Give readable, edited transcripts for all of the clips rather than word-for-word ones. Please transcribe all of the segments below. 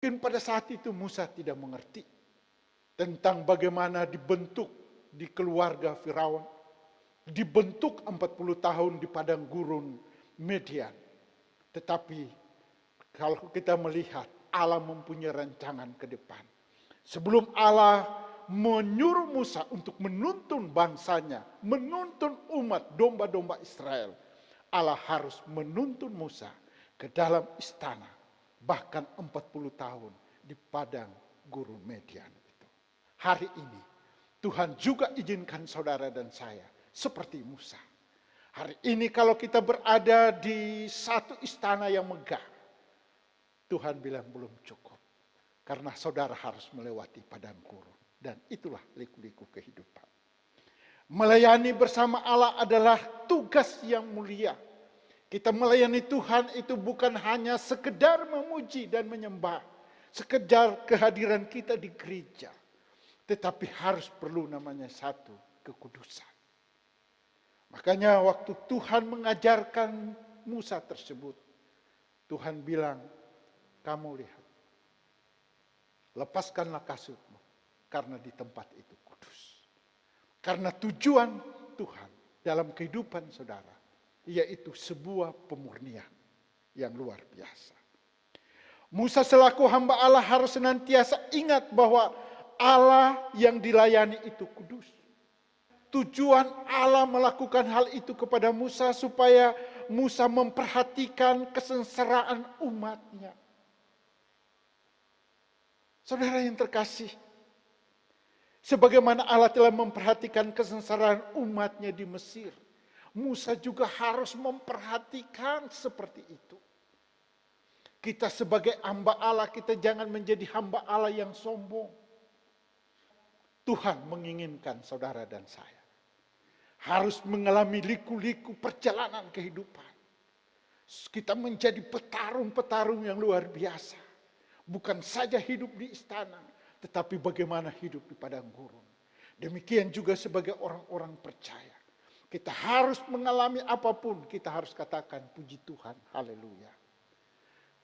Mungkin pada saat itu Musa tidak mengerti tentang bagaimana dibentuk di keluarga Firaun, dibentuk 40 tahun di padang gurun Midian. Tetapi kalau kita melihat Allah mempunyai rancangan ke depan. Sebelum Allah menyuruh Musa untuk menuntun bangsanya, menuntun umat domba-domba Israel, Allah harus menuntun Musa ke dalam istana, bahkan 40 tahun di padang gurun Midian itu. Hari ini Tuhan juga izinkan saudara dan saya seperti Musa. Hari ini kalau kita berada di satu istana yang megah, Tuhan bilang belum cukup. Karena saudara harus melewati padang gurun. Dan itulah liku-liku kehidupan. Melayani bersama Allah adalah tugas yang mulia. Kita melayani Tuhan itu bukan hanya sekedar memuji dan menyembah. Sekedar kehadiran kita di gereja. Tetapi harus perlu namanya satu, kekudusan. Makanya waktu Tuhan mengajarkan Musa tersebut, Tuhan bilang, kamu lihat, lepaskanlah kasutmu, karena di tempat itu kudus. Karena tujuan Tuhan dalam kehidupan saudara, yaitu sebuah pemurnian yang luar biasa. Musa selaku hamba Allah harus senantiasa ingat bahwa Allah yang dilayani itu kudus. Tujuan Allah melakukan hal itu kepada Musa supaya Musa memperhatikan kesengsaraan umatnya. Saudara yang terkasih, sebagaimana Allah telah memperhatikan kesengsaraan umatnya di Mesir, Musa juga harus memperhatikan seperti itu. Kita sebagai hamba Allah, kita jangan menjadi hamba Allah yang sombong. Tuhan menginginkan saudara dan saya harus mengalami liku-liku perjalanan kehidupan. Kita menjadi petarung-petarung yang luar biasa. Bukan saja hidup di istana, tetapi bagaimana hidup di padang gurun. Demikian juga sebagai orang-orang percaya. Kita harus mengalami apapun, kita harus katakan puji Tuhan, haleluya.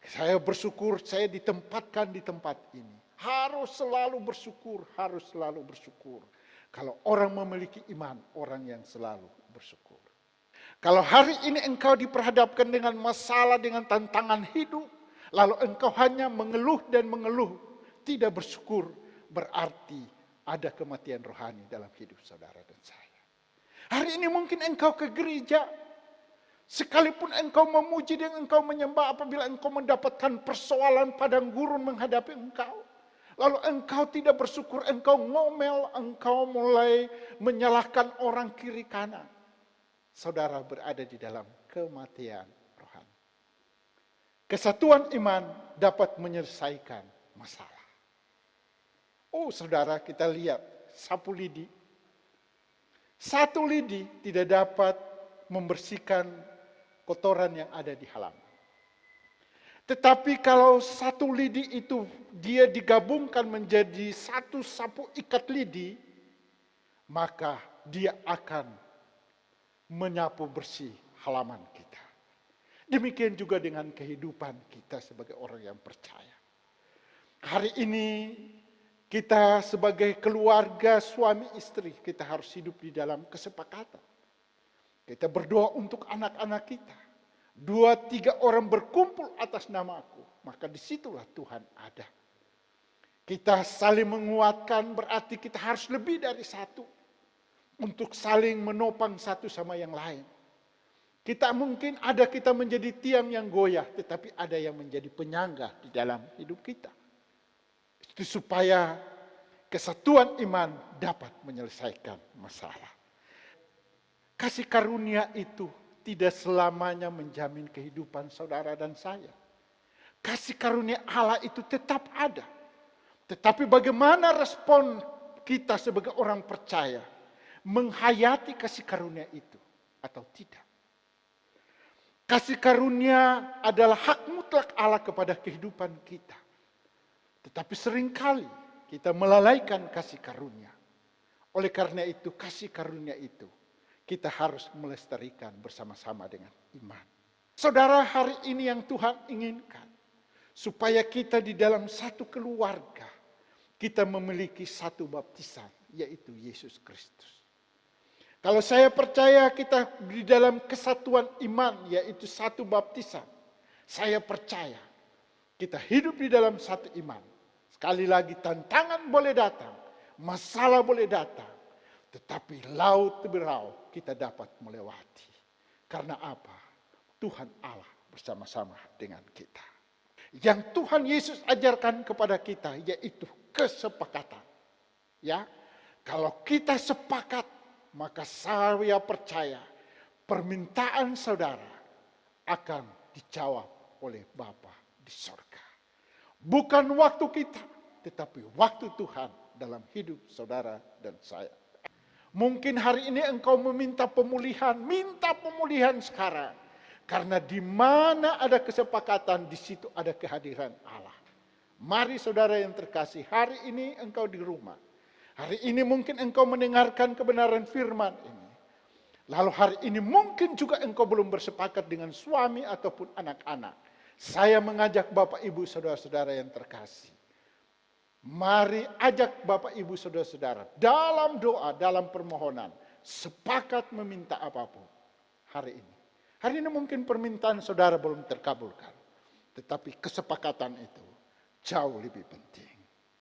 Saya bersyukur saya ditempatkan di tempat ini. Harus selalu bersyukur, harus selalu bersyukur. Kalau orang memiliki iman, orang yang selalu bersyukur. Kalau hari ini engkau diperhadapkan dengan masalah, dengan tantangan hidup, lalu engkau hanya mengeluh dan mengeluh, tidak bersyukur, berarti ada kematian rohani dalam hidup saudara dan saya. Hari ini mungkin engkau ke gereja, sekalipun engkau memuji dan engkau menyembah, apabila engkau mendapatkan persoalan padang gurun menghadapi engkau, lalu engkau tidak bersyukur, engkau ngomel, engkau mulai menyalahkan orang kiri kanan. Saudara berada di dalam kematian rohani. Kesatuan iman dapat menyelesaikan masalah. Oh saudara, kita lihat sapu lidi. Satu lidi tidak dapat membersihkan kotoran yang ada di halaman. Tetapi kalau satu lidi itu dia digabungkan menjadi satu sapu ikat lidi, maka dia akan menyapu bersih halaman kita. Demikian juga dengan kehidupan kita sebagai orang yang percaya. Hari ini kita sebagai keluarga suami istri, kita harus hidup di dalam kesepakatan. Kita berdoa untuk anak-anak kita. 2-3 orang berkumpul atas namaku, maka disitulah Tuhan ada. Kita saling menguatkan berarti kita harus lebih dari satu. Untuk saling menopang satu sama yang lain. Kita mungkin ada kita menjadi tiang yang goyah, tetapi ada yang menjadi penyangga di dalam hidup kita. Itu supaya kesatuan iman dapat menyelesaikan masalah. Kasih karunia itu tidak selamanya menjamin kehidupan saudara dan saya. Kasih karunia Allah itu tetap ada. Tetapi bagaimana respon kita sebagai orang percaya menghayati kasih karunia itu atau tidak? Kasih karunia adalah hak mutlak Allah kepada kehidupan kita. Tetapi seringkali kita melalaikan kasih karunia. Oleh karena itu, kasih karunia itu kita harus melestarikan bersama-sama dengan iman. Saudara, hari ini yang Tuhan inginkan, supaya kita di dalam satu keluarga, kita memiliki satu baptisan, yaitu Yesus Kristus. Kalau saya percaya kita di dalam kesatuan iman, yaitu satu baptisan, saya percaya kita hidup di dalam satu iman. Sekali lagi tantangan boleh datang, masalah boleh datang, tetapi laut berau kita dapat melewati. Karena apa? Tuhan Allah bersama-sama dengan kita. Yang Tuhan Yesus ajarkan kepada kita yaitu kesepakatan. Ya, kalau kita sepakat, maka saya percaya permintaan saudara akan dijawab oleh Bapa di sorga. Bukan waktu kita, tetapi waktu Tuhan dalam hidup saudara dan saya. Mungkin hari ini engkau meminta pemulihan, minta pemulihan sekarang. Karena di mana ada kesepakatan, di situ ada kehadiran Allah. Mari saudara yang terkasih, hari ini engkau di rumah. Hari ini mungkin engkau mendengarkan kebenaran firman ini. Lalu hari ini mungkin juga engkau belum bersepakat dengan suami ataupun anak-anak. Saya mengajak Bapak Ibu saudara-saudara yang terkasih. Mari ajak Bapak Ibu saudara-saudara dalam doa, dalam permohonan. Sepakat meminta apapun hari ini. Hari ini mungkin permintaan saudara belum terkabulkan. Tetapi kesepakatan itu jauh lebih penting.